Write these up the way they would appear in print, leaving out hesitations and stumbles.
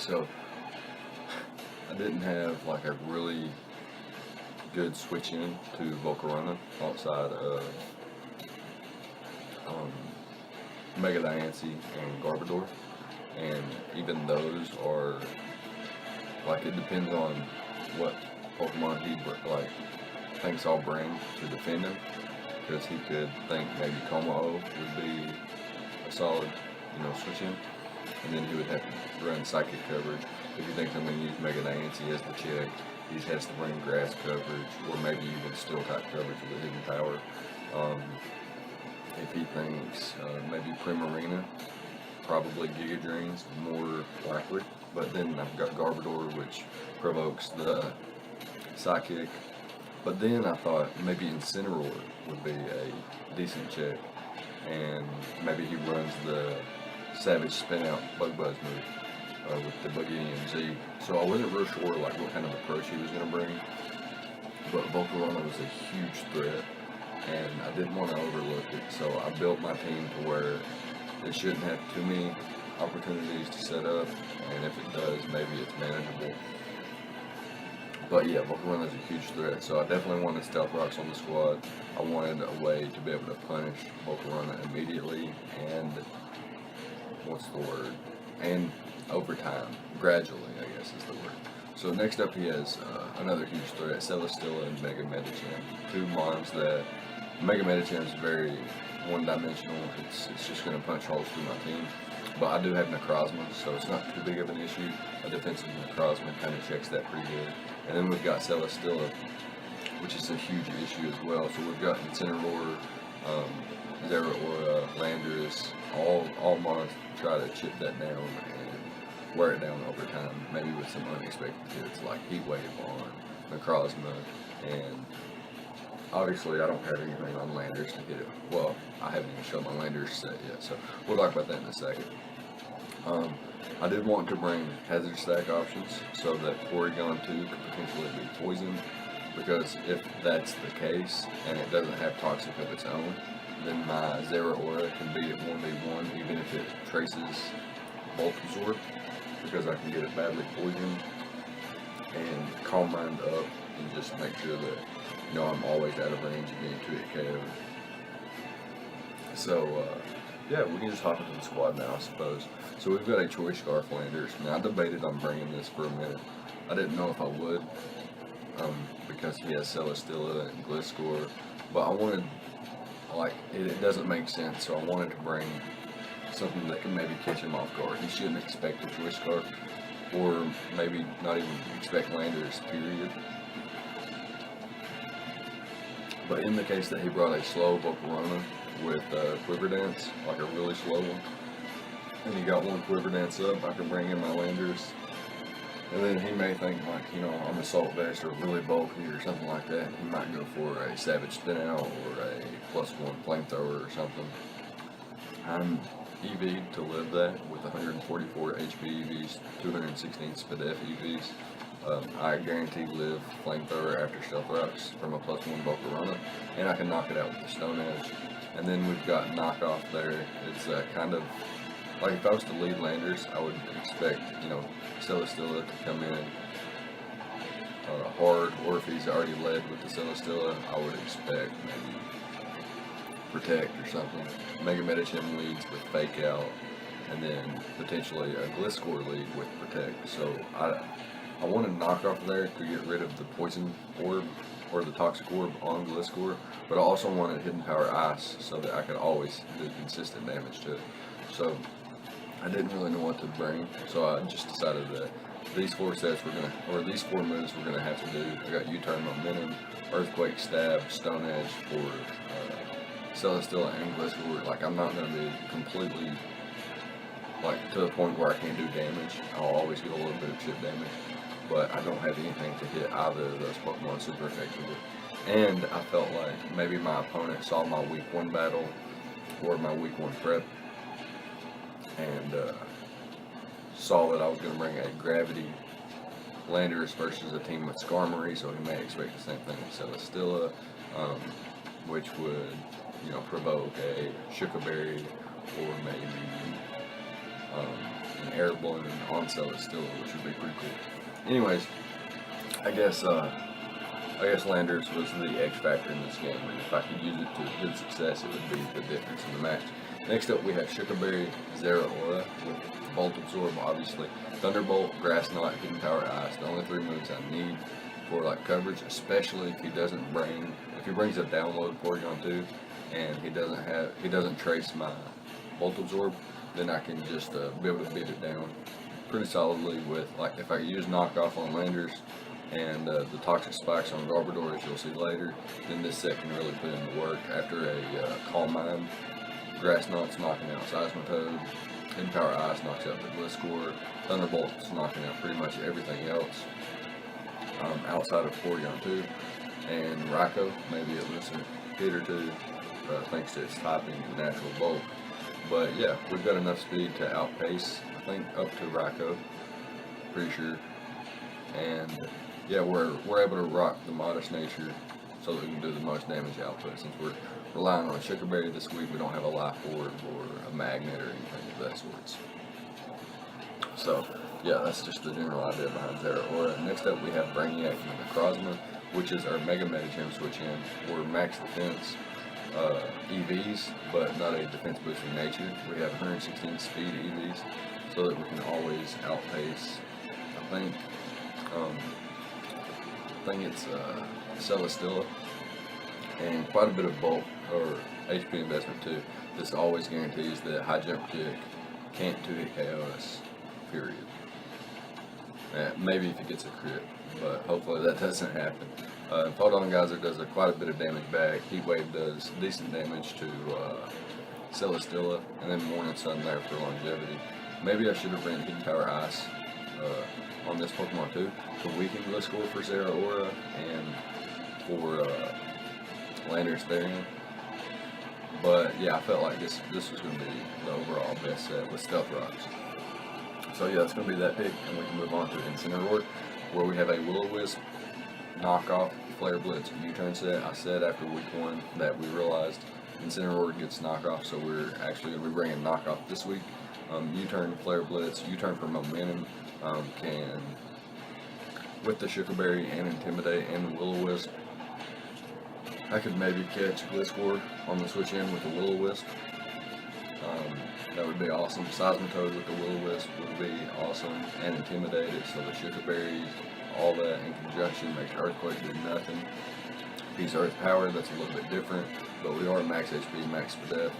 So I didn't have like a really good switch in to Volcarona outside of Mega Diancie and Garbodor, and even those are like, it depends on what Pokemon he like thinks I'll bring to defend him, because he could think maybe Como would be a solid, switch in, and then he would have to run Psychic coverage. If he thinks I'm going to use Mega Diancie as the check, he has to bring Grass coverage, or maybe even Steel type coverage with a Hidden Power. If he thinks maybe Primarina, probably Giga Drains, more likely. But then I've got Garbodor, which provokes the Psychic. But then I thought maybe Incineroar would be a decent check, and maybe he runs the Savage Spin Out Bug Buzz move with the Boogie and Z. So I wasn't real sure like what kind of approach he was going to bring, but Volcarona was a huge threat, and I didn't want to overlook it. So I built my team to where it shouldn't have too many opportunities to set up, and if it does, maybe it's manageable. But yeah, Volcarona is a huge threat, so I definitely wanted Stealth Rocks on the squad. I wanted a way to be able to punish Volcarona immediately, and what's the word? And over time, gradually, I guess is the word. So next up he has another huge threat, Celesteela and Mega Medicham. Two mons that, Mega Medicham is very one-dimensional. It's just going to punch holes through my team. But I do have Necrozma, so it's not too big of an issue. A defensive Necrozma kind of checks that pretty good. And then we've got Celesteela, which is a huge issue as well. So we've got Incineroar, Zeraora, Landorus, all mons try to chip that down and wear it down over time, maybe with some unexpected hits like Heat Wave on Necrozma, and obviously I don't have anything on Landorus to hit it. Well, I haven't even shown my Landorus set yet, so we'll talk about that in a second. I did want to bring hazard stack options so that Porygon 2 could potentially be poisoned, because if that's the case and it doesn't have Toxic of its own, then my Zeraora can beat it 1v1 even if it traces Bulk Absorb, because I can get it badly poisoned and Calm Mind up and just make sure that I'm always out of range of being 2-hit KO'd. So yeah, we can just hop into the squad now, I suppose. So we've got a Choice Scarf Landers. Now I debated on bringing this for a minute. I didn't know if I would, because he has Celesteela and Gliscor, but I wanted, like, it doesn't make sense, so I wanted to bring something that can maybe catch him off guard. He shouldn't expect a Choice Scarf, or maybe not even expect Landers, period. But in the case that he brought a slow Volcarona with Quiver Dance, like a really slow one, and he got one Quiver Dance up, I could bring in my Landers, and then he may think like, I'm Assault Vest or really bulky or something like that. He might go for a Savage Spin Out or a +1 Flamethrower or something. I'm EV'd to live that with 144 HP EVs, 216 Spadef EVs. I guarantee live Flamethrower after Stealth Rocks from a +1 Volcarona, and I can knock it out with the Stone Edge. And then we've got Knockoff there. It's kind of like, if I was to lead Landers, I would expect, Celesteela to come in hard, or if he's already led with the Celesteela, I would expect maybe Protect or something. Mega Medicham leads with Fake Out, and then potentially a Gliscor lead with Protect. So I wanted Knockoff there to get rid of the Poison Orb or the Toxic Orb on Gliscor, but I also wanted Hidden Power Ice so that I could always do consistent damage to it. So I didn't really know what to bring, so I just decided that these four these four moves we're gonna have to do. I got U-Turn, Momentum, Earthquake, Stab, Stone Edge for Celesteela and Gliscor. Like, I'm not gonna be completely like to the point where I can't do damage. I'll always get a little bit of chip damage, but I don't have anything to hit either of those Pokemon super effectively. And I felt like maybe my opponent saw my week 1 battle or my week 1 prep and saw that I was going to bring a Gravity Landorus versus a team with Skarmory, so he may expect the same thing with Celesteela, which would, provoke a Shuka Berry, or maybe, air balloon on Celesteela, which would be pretty cool. Anyways, I guess Landers was the X factor in this game, and if I could use it to good success, it would be the difference in the match. Next up, we have Sugarberry, Zera Aura with Bolt Absorb, obviously, Thunderbolt, Grass Knot, Hidden Power, Ice. The only 3 moves I need for like coverage, especially if he brings a download Porygon 2, and he doesn't trace my Bolt Absorb, then I can just be able to beat it down pretty solidly with, like, if I use knockoff on Landers and the toxic spikes on Garbodor, as you'll see later, then this set can really put in the work. After a Calm Mind, Grass Knot's knocking out Seismitoad, Hidden Power Ice knocks out the Gliscor, Thunderbolt's knocking out pretty much everything else outside of Porygon 2, and Raikou, maybe at least a hit or two, thanks to its typing and natural bulk. But yeah, we've got enough speed to outpace, I think, up to Raikou, pretty sure. And yeah, we're able to rock the Modest Nature so that we can do the most damage output. Since we're relying on a Sugarberry this week, we don't have a Life Orb or a Magnet or anything of that sort. So yeah, that's just the general idea behind Zera Aura. Next up, we have Brainiac and Necrozma, which is our Mega Metagem switch in. We're max defense EVs, but not a defense boosting nature. We have 116 speed EVs, so that we can always outpace, I think it's Celesteela, and quite a bit of bulk or HP investment too. This always guarantees that High Jump Kick can't 2-hit KO us, period. Maybe if it gets a crit, but hopefully that doesn't happen. Photon Geyser does quite a bit of damage back. Heat Wave does decent damage to Celesteela, and then Morning Sun there for longevity. Maybe I should have ran Hidden Power Ice on this Pokemon too, to weaken Gliscor for Zera Aura and for Landers Therian. But yeah, I felt like this was going to be the overall best set with Stealth Rocks. So yeah, it's going to be that pick, and we can move on to Incineroar, where we have a Will-O-Wisp knockoff Flare Blitz U-turn set. I said after week 1 that we realized Incineroar gets knockoff, so we're actually going to be bringing knockoff this week. U-turn Flare Blitz, U-turn for momentum, can, with the Sugarberry and Intimidate and Will-O-Wisp, I could maybe catch Gliscor on the switch in with the Will-O-Wisp. That would be awesome. Seismitoad with the Will-O-Wisp would be awesome, and Intimidate it, so the Sugarberries, all that in conjunction makes Earthquake do nothing. He's Earth Power, that's a little bit different, but we are max HP, max for death,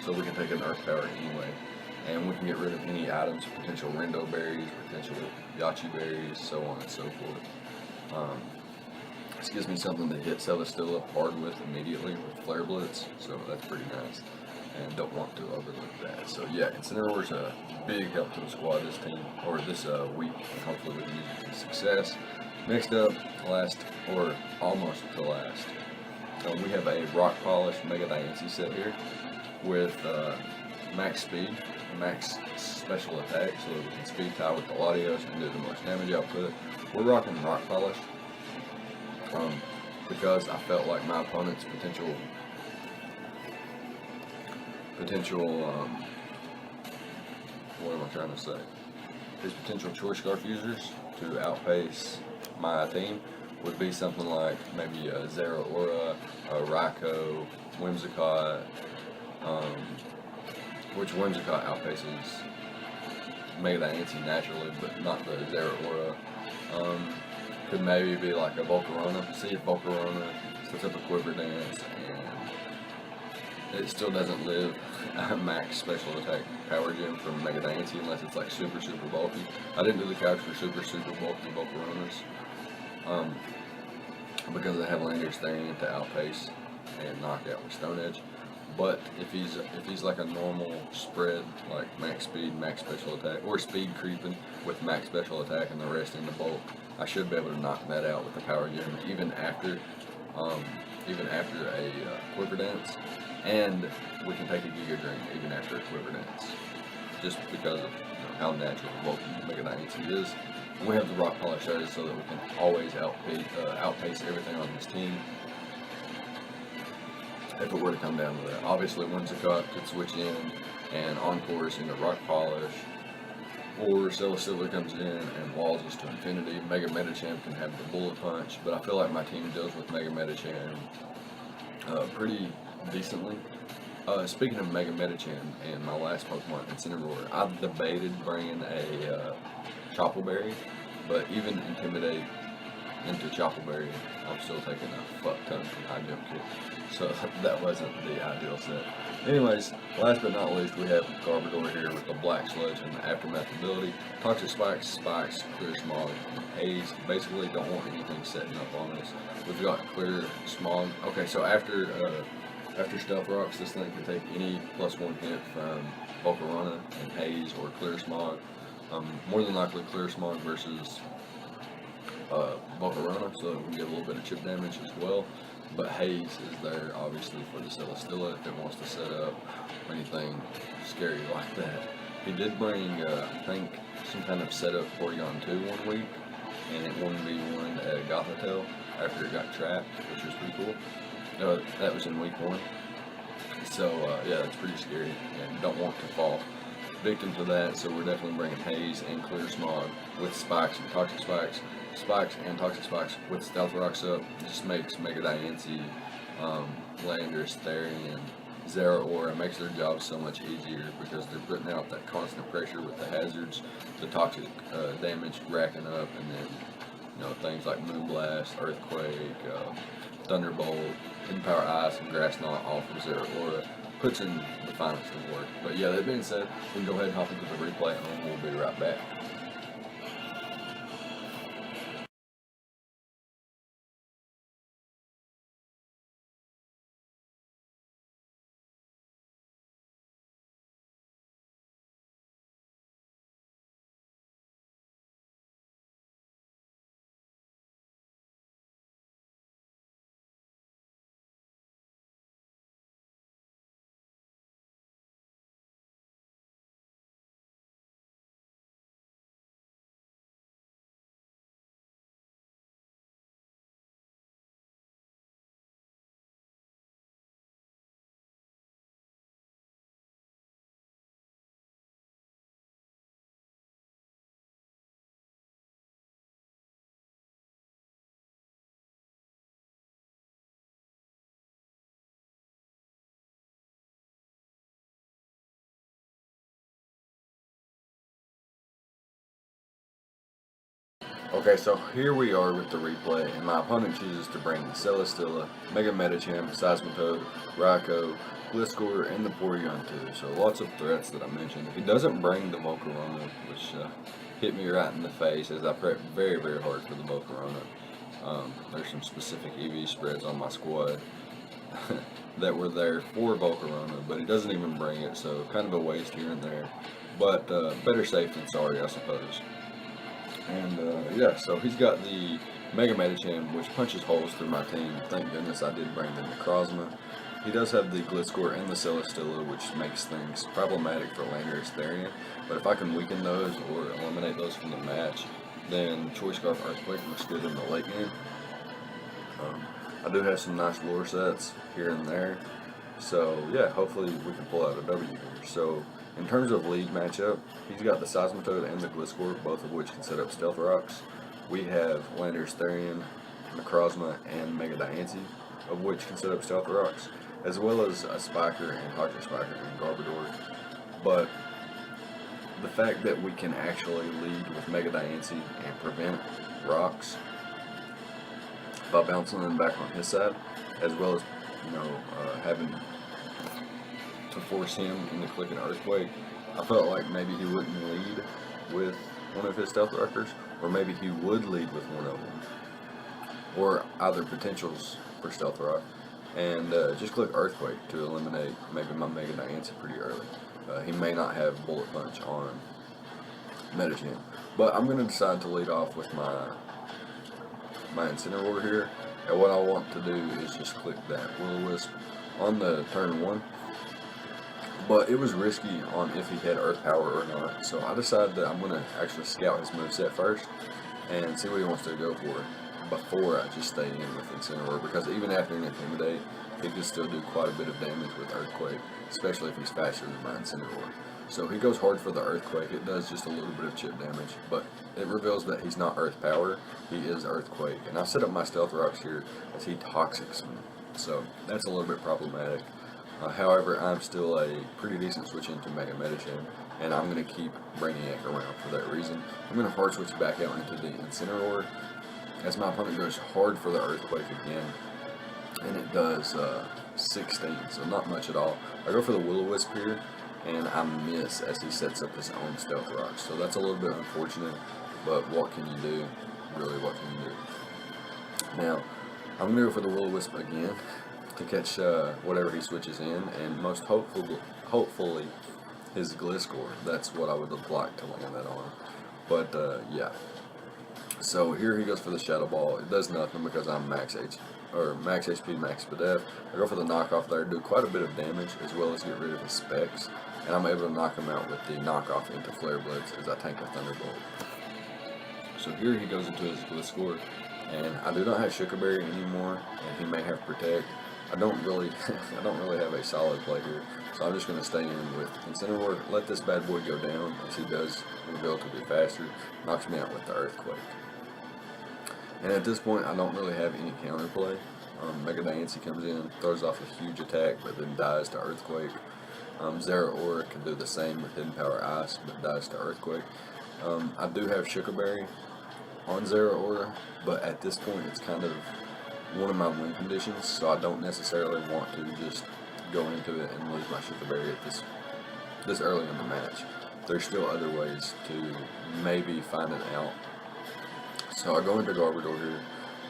so we can take an Earth Power anyway. And we can get rid of any items, potential Rindo Berries, potential Yachi Berries, so on and so forth. This gives me something to hit Celesteela hard with immediately with Flare Blitz, so that's pretty nice, and don't want to overlook that. So yeah, Incineroar's a big help to the squad this team, or this week, and hopefully we can use it to success. Next up, last, or almost to last, we have a Rock Polish Mega Diancie set here with max speed, max special attack, so that we can speed tie with the Latios and do the most damage output. We're rocking Rock Polish because I felt like my opponent's potential what am I trying to say? His potential Choice Scarf users to outpace my team would be something like maybe a Zera Aura, a Raikou, Whimsicott, which Whimsicott outpaces Mega Diancie naturally, but not the Zera Aura. Could maybe be like a Volcarona. See if Volcarona sets up a Quiver Dance and it still doesn't live max special attack power gem from Mega Diancie unless it's like super bulky. I didn't do the couch for super bulky Volcaronas because they have Landers Therian to outpace and knock out with Stone Edge. But if he's like a normal spread, like max speed, max special attack, or speed creeping with max special attack and the rest in the bulk, I should be able to knock that out with the power gem even after a Quiver Dance, and we can take a Giga Drain even after a Quiver Dance, just because of how natural the bulk Mega Diancie is. And we have the Rock Polish so that we can always outpace everything on this team. If it were to come down to that, obviously Whimsicott could switch in and Encore into Rock Polish, or Celesteela comes in and walls us to infinity. Mega Medicham can have the bullet punch, but I feel like my team deals with Mega Medicham pretty decently. Speaking of Mega Medicham and my last Pokemon, Incineroar, I debated bringing a Choppleberry, but even Intimidate into Choppleberry, I'm still taking a fuck ton from iDM kit. So that wasn't the ideal set. Anyways, last but not least, we have Garbodor here with the Black Sludge and the Aftermath ability. Toxic Spikes, Clear Smog, and Haze. Basically, don't want anything setting up on us. We've got Clear Smog. Okay, so after Stealth Rocks, this thing can take any +1 hit from Volcarona and Haze or Clear Smog. More than likely Clear Smog versus Volcarona, so we can get a little bit of chip damage as well. But Haze is there obviously for the Celesteela if it wants to set up anything scary like that. He did bring, I think, some kind of setup Porygon 2 one week, and it 1v1 at Gothitelle after it got trapped, which was pretty cool. That was in week 1. So, yeah, that's pretty scary, and don't want to fall victim to that, so we're definitely bringing Haze and Clear Smog with Spikes and Toxic Spikes. Spikes and Toxic Spikes with Stealth Rocks up just makes Mega Diancie, Landorus, Therian, Zeraora, makes their job so much easier because they're putting out that constant pressure with the hazards, the toxic damage racking up, and then things like Moonblast, Earthquake, Thunderbolt, Hidden Power Ice, and Grass Knot off of Zeraora puts in the finest of work. But yeah, that being said, we can go ahead and hop into the replay and we'll be right back. Okay, so here we are with the replay, and my opponent chooses to bring the Celesteela, Mega Medicham, Seismitoad, Raikou, Gliscor, and the Porygon 2. So lots of threats that I mentioned. He doesn't bring the Volcarona, which hit me right in the face as I prepped very, very hard for the Volcarona. There's some specific EV spreads on my squad that were there for Volcarona, but he doesn't even bring it, so kind of a waste here and there. But better safe than sorry, I suppose. And yeah, so he's got the Mega Medicham, which punches holes through my team. Thank goodness I did bring the Necrozma. He does have the Gliscor and the Celesteela, which makes things problematic for Landorus, Therian. But if I can weaken those or eliminate those from the match, then Choice Scarf Earthquake looks good in the late game. I do have some nice lure sets here and there. So yeah, hopefully we can pull out a W here. So in terms of lead matchup, he's got the Seismitoad and the Gliscor, both of which can set up Stealth Rocks. We have Landorus, Therian, Necrozma, and Mega Diancie, of which can set up Stealth Rocks, as well as a Spiker and Toxic Spiker and Garbodor. But the fact that we can actually lead with Mega Diancie and prevent rocks by bouncing them back on his side, as well as having to force him into clicking Earthquake, I felt like maybe he wouldn't lead with one of his Stealth Rockers, or maybe he would lead with one of them, or either potentials for Stealth Rock, and just click Earthquake to eliminate maybe my Mega Diancie pretty early. He may not have Bullet Punch on Medicham, but I'm going to decide to lead off with my Incineroar here, and what I want to do is just click that Will-O-Wisp on the turn 1. But it was risky on if he had Earth Power or not, so I decided that I'm going to actually scout his moveset first and see what he wants to go for before I just stay in with Incineroar, because even after an Intimidate, he could still do quite a bit of damage with Earthquake, especially if he's faster than my Incineroar. So he goes hard for the Earthquake. It does just a little bit of chip damage, but it reveals that he's not Earth Power. He is Earthquake. And I've set up my Stealth Rocks here as he Toxics me. So that's a little bit problematic. However, I'm still a pretty decent switch into Mega Medicham, and I'm going to keep Brainiac around for that reason. I'm going to hard switch back out into the Incineroar as my opponent goes hard for the Earthquake again, and it does 16, so not much at all. I go for the Will-O-Wisp here, and I miss as he sets up his own Stealth Rock. So that's a little bit unfortunate, but what can you do? Really, what can you do? Now, I'm going to go for the Will-O-Wisp again to catch whatever he switches in, and most hopefully his Gliscor. That's what I would have liked to land that on. But yeah. So here he goes for the Shadow Ball. It does nothing because I'm max HP, max Spadef. I go for the knockoff there, do quite a bit of damage as well as get rid of his specs, and I'm able to knock him out with the knockoff into Flare Blitz as I tank a Thunderbolt. So here he goes into his Gliscor, and I do not have Sugarberry anymore, and he may have Protect. I don't really have a solid play here, so I'm just going to stay in with Incineroar, let this bad boy go down as he does reveal to be faster, knocks me out with the Earthquake. And at this point, I don't really have any counterplay. Mega Diancie comes in, throws off a huge attack, but then dies to Earthquake. Zeraora can do the same with Hidden Power Ice, but dies to Earthquake. I do have Sugarberry on Zeraora, but at this point, it's kind of one of my win conditions, so I don't necessarily want to just go into it and lose my Sugarberry at this early in the match. There's still other ways to maybe find it out. So I go into Garbodor here,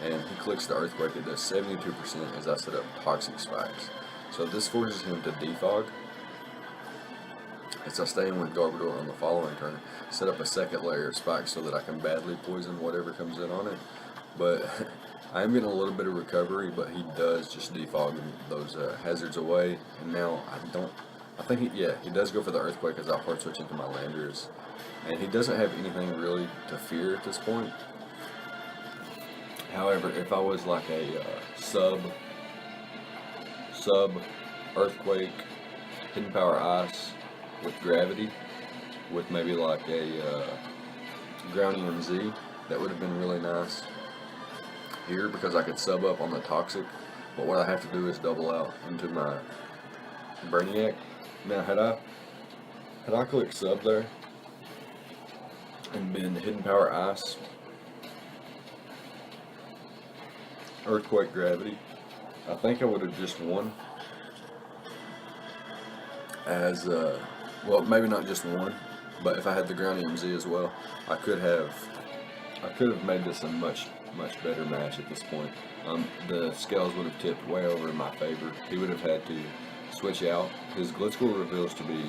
and he clicks the Earthquake. It does 72% as I set up Toxic Spikes. So this forces him to defog. As I stay in with Garbodor on the following turn, set up a second layer of spikes so that I can badly poison whatever comes in on it. But I am getting a little bit of recovery, but he does just defog those hazards away. And now he does go for the Earthquake as I hard switch into my Landers. And he doesn't have anything really to fear at this point. However, if I was like a sub Earthquake, Hidden Power Ice with Gravity, with maybe like a Ground EMZ, that would have been really nice here because I could sub up on the Toxic. But what I have to do is double out into my Brainiac. Now, had I clicked sub there and been Hidden Power Ice, Earthquake, Gravity, I think I would have just won as well, maybe not just one, but if I had the Ground EMZ as well, I could have made this a much better match at this point. The scales would have tipped way over in my favor. He would have had to switch out. His Gliscor reveals to be,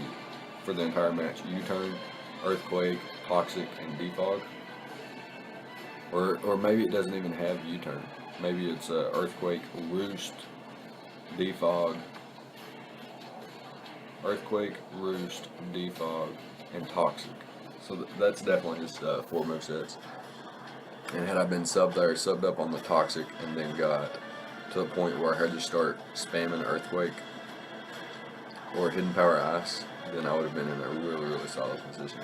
for the entire match, U-turn, Earthquake, Toxic, and Defog. Or maybe it doesn't even have U-turn. Maybe it's Earthquake, Roost, Defog, Earthquake, Roost, Defog, and Toxic. So that's definitely his 4 movesets. And had I been subbed up on the Toxic, and then got to the point where I had to start spamming Earthquake or Hidden Power Ice, then I would have been in a really, really solid position.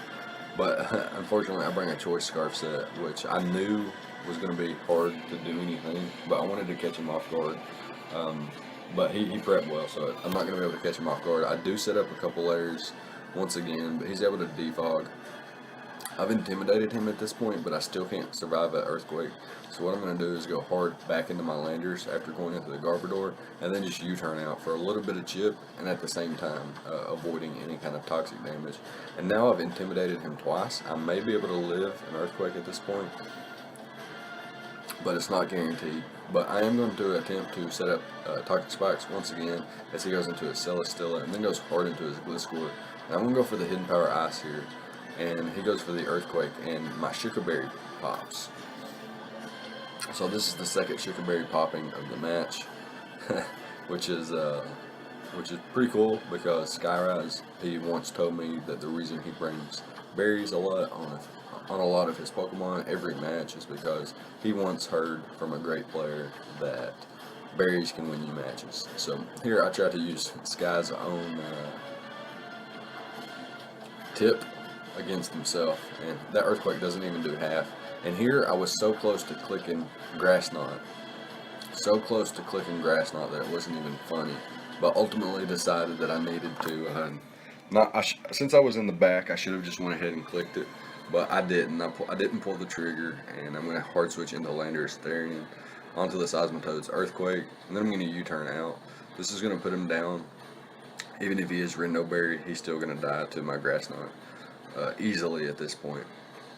But unfortunately, I bring a Choice Scarf set, which I knew was going to be hard to do anything, but I wanted to catch him off guard. But he prepped well, so I'm not going to be able to catch him off guard. I do set up a couple layers once again, but he's able to defog. I've intimidated him at this point, but I still can't survive that Earthquake. So what I'm going to do is go hard back into my Landers after going into the Garbodor, and then just U-turn out for a little bit of chip, and at the same time avoiding any kind of toxic damage. And now I've intimidated him twice. I may be able to live an Earthquake at this point, but it's not guaranteed. But I am going to attempt to set up Toxic Spikes once again as he goes into his Celesteela and then goes hard into his Gliscor. And I'm going to go for the Hidden Power Ice here, and he goes for the Earthquake, and my Sugarberry pops. So this is the second Sugarberry popping of the match, which is pretty cool because Skyrise, he once told me that the reason he brings berries a lot on a lot of his Pokemon every match is because he once heard from a great player that berries can win you matches. So here I try to use Sky's own tip against himself, and that Earthquake doesn't even do half. And here I was so close to clicking Grass Knot, so close to clicking Grass Knot that it wasn't even funny. But ultimately decided that I needed to since I was in the back, I should have just went ahead and clicked it, but I didn't. I didn't pull the trigger, and I'm going to hard switch into Landorus Therian onto the Seismitoad's Earthquake, and then I'm going to U-turn out. This is going to put him down. Even if he is Rindoberry, he's still going to die to my Grass Knot easily at this point.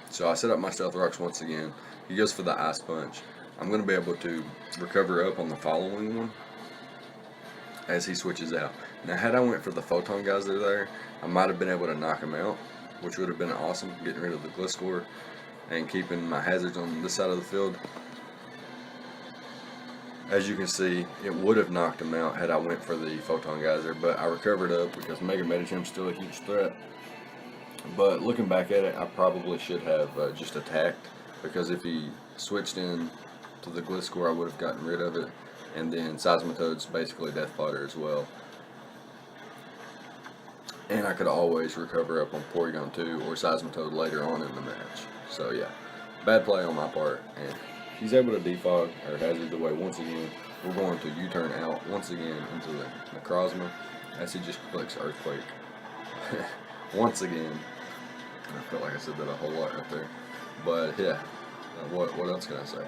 So I set up my Stealth Rocks once again. He goes for the Ice Punch. I'm going to be able to recover up on the following one as he switches out. Now, had I went for the Photon Geyser there, I might have been able to knock him out, which would have been awesome, getting rid of the Gliscor and keeping my hazards on this side of the field. As you can see, it would have knocked him out had I went for the Photon Geyser, but I recovered up because Mega Medichem's still a huge threat. But looking back at it, I probably should have just attacked, because if he switched in to the Gliscor, I would have gotten rid of it. And then Seismitoad's basically Death Fodder as well. And I could always recover up on Porygon 2 or Seismitoad later on in the match. So yeah, bad play on my part. And he's able to defog or hazard away once again. We're going to U-turn out once again into the Necrozma as he just clicks Earthquake. Once again. I felt like I said that a whole lot right there. But yeah, what else can I say?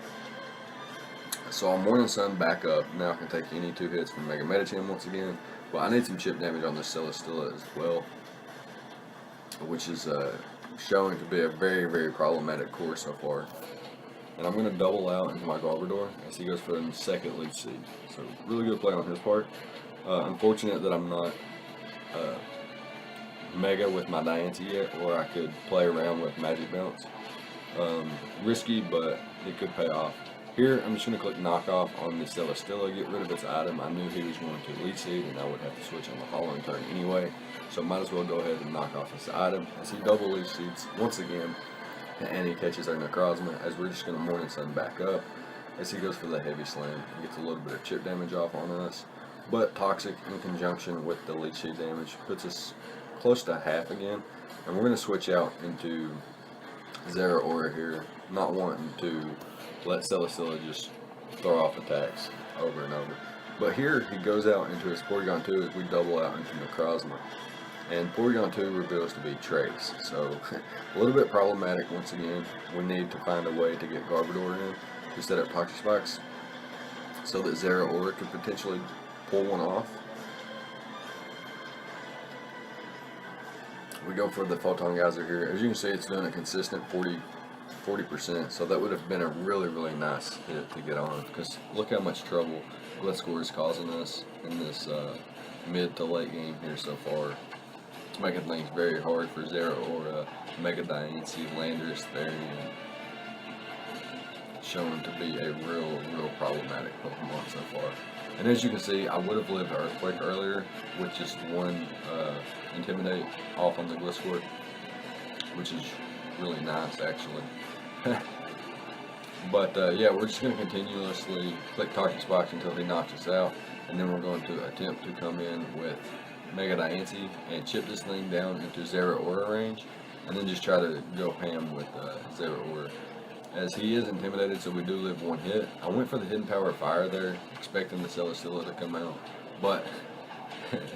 So I'm Morning Sun back up. Now I can take any 2 hits from Mega Medichem once again. But I need some chip damage on this Celesteela as well, which is showing to be a very, very problematic core so far. And I'm going to double out into my Garbodor as he goes for the second Leech Seed. So really good play on his part. Unfortunate that I'm not Mega with my Diancie yet, or I could play around with Magic Bounce. Risky, but it could pay off. Here, I'm just going to click Knock Off on the Celesteela, get rid of its item. I knew he was going to Leech Seed, and I would have to switch on the following turn anyway. So might as well go ahead and knock off this item as he double Leech Seeds once again. And he catches our Necrozma as we're just going to Morning Sun back up. As he goes for the Heavy Slam, he gets a little bit of chip damage off on us. But Toxic in conjunction with the Leech Seed damage puts us close to half again. And we're going to switch out into Zeraora here, not wanting to let Celesteela just throw off attacks over and over. But here he goes out into his Porygon 2 as we double out into Necrozma. And Porygon 2 reveals to be Trace. So a little bit problematic once again. We need to find a way to get Garbodor in to set up Toxic Spikes so that Zeraora could potentially pull one off. We go for the Photon Geyser here. As you can see, it's doing a consistent 40%, so that would have been a really, really nice hit to get on, because look how much trouble Gliscor is causing us in this mid to late game here so far. It's making things very hard for Zeraora, Mega Diancie, Landorus Therian, showing to be a real problematic Pokemon so far. And as you can see, I would have lived Earthquake earlier with just one Intimidate off on the Gliscor, which is really nice actually. But yeah, we're just going to continuously click Toxic Spikes until he knocks us out, and then we're going to attempt to come in with Mega Diancie and chip this thing down into Zeraora range, and then just try to go ham with Zeraora. As he is intimidated, so we do live one hit. I went for the Hidden Power of Fire there, expecting the Celesteela to come out, but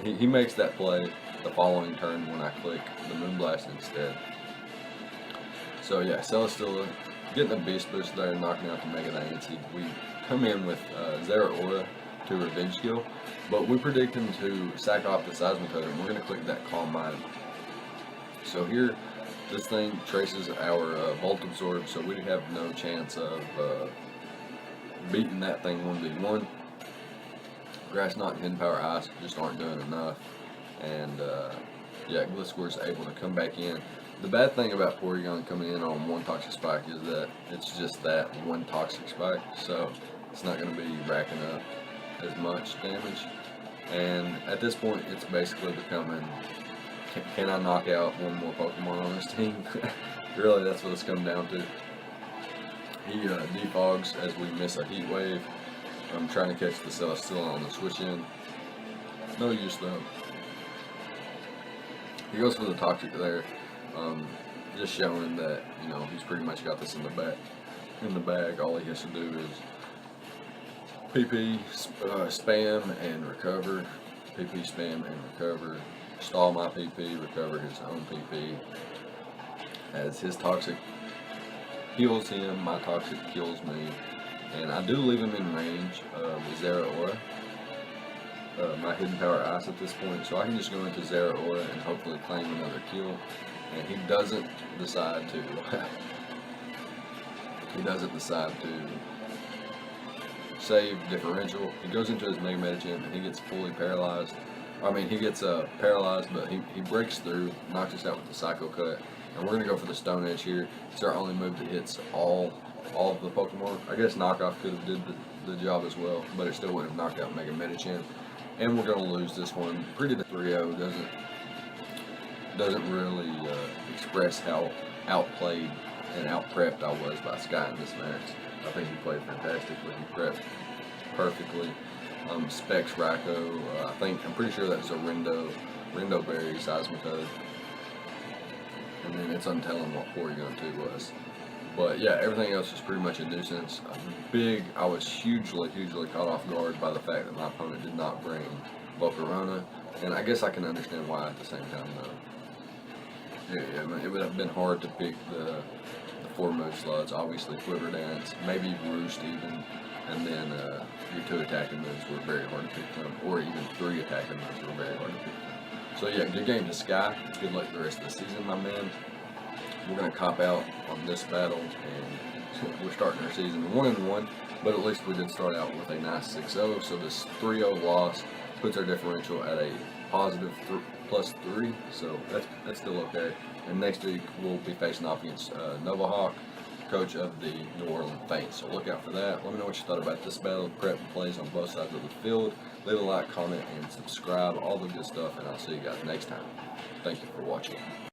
he makes that play the following turn when I click the Moonblast instead. So yeah, Celesteela getting a Beast Boost there, knocking out the Mega Diancie. We come in with Zeraora to Revenge Kill, but we predict him to sack off the Seismitoad, and we're going to click that Calm Mind. So here, this thing traces our Volt Absorb, so we have no chance of beating that thing 1v1. Grass Knot and Hidden Power Ice just aren't doing enough, and yeah, Gliscor is able to come back in. The bad thing about Porygon coming in on one Toxic Spike is that it's just that one Toxic Spike, so it's not going to be racking up as much damage. And at this point, it's basically becoming, can I knock out one more Pokemon on this team? Really, that's what it's come down to. He defogs as we miss a Heat Wave. I'm trying to catch the Celesteela on the switch in. No use though. He goes for the Toxic there. Just showing that, you know, he's pretty much got this in the bag. All he has to do is PP, spam, and recover. PP, spam, and recover. Stall my PP, recover his own PP. As his toxic heals him, my toxic kills me. And I do leave him in range of Zera Aura, my hidden power ice at this point, so I can just go into Zera Aura and hopefully claim another kill. And he doesn't decide to save differential. He goes into his Mega Medicham and he gets fully paralyzed. I mean, he gets paralyzed, but he breaks through, knocks us out with the Psycho Cut. And we're going to go for the Stone Edge here. It's our only move that hits all of the Pokemon. I guess Knockoff could have did the job as well, but it still would have knocked out Mega Medicham. And we're going to lose this one. Pretty 3-0 doesn't really express how outplayed and outprepped I was by Sky in this match. I think he played fantastically. He prepped perfectly. Specs Raikou, I'm pretty sure that was a Rindo Berry Seismitoad. And then it's untelling what Porygon 2 was. But yeah, everything else was pretty much a nuisance. I was hugely caught off guard by the fact that my opponent did not bring Volcarona. And I guess I can understand why at the same time though. Yeah, I mean, it would have been hard to pick the 4 move slots. Obviously Quiver Dance, maybe Roost even. And then your 2 attacking moves were very hard to pick from. Or even 3 attacking moves were very hard to pick from. So yeah, good game to Sky. Good luck the rest of the season, my man. We're going to cop out on this battle, and we're starting our season 1-1, but at least we did start out with a nice 6-0, so this 3-0 loss puts our differential at a positive +3, so that's still okay. And next week we'll be facing off against Novahawk, coach of the New Orleans Faints, so look out for that. Let me know what you thought about this battle, prep and plays on both sides of the field. Leave a like, comment, and subscribe, all the good stuff, and I'll see you guys next time. Thank you for watching.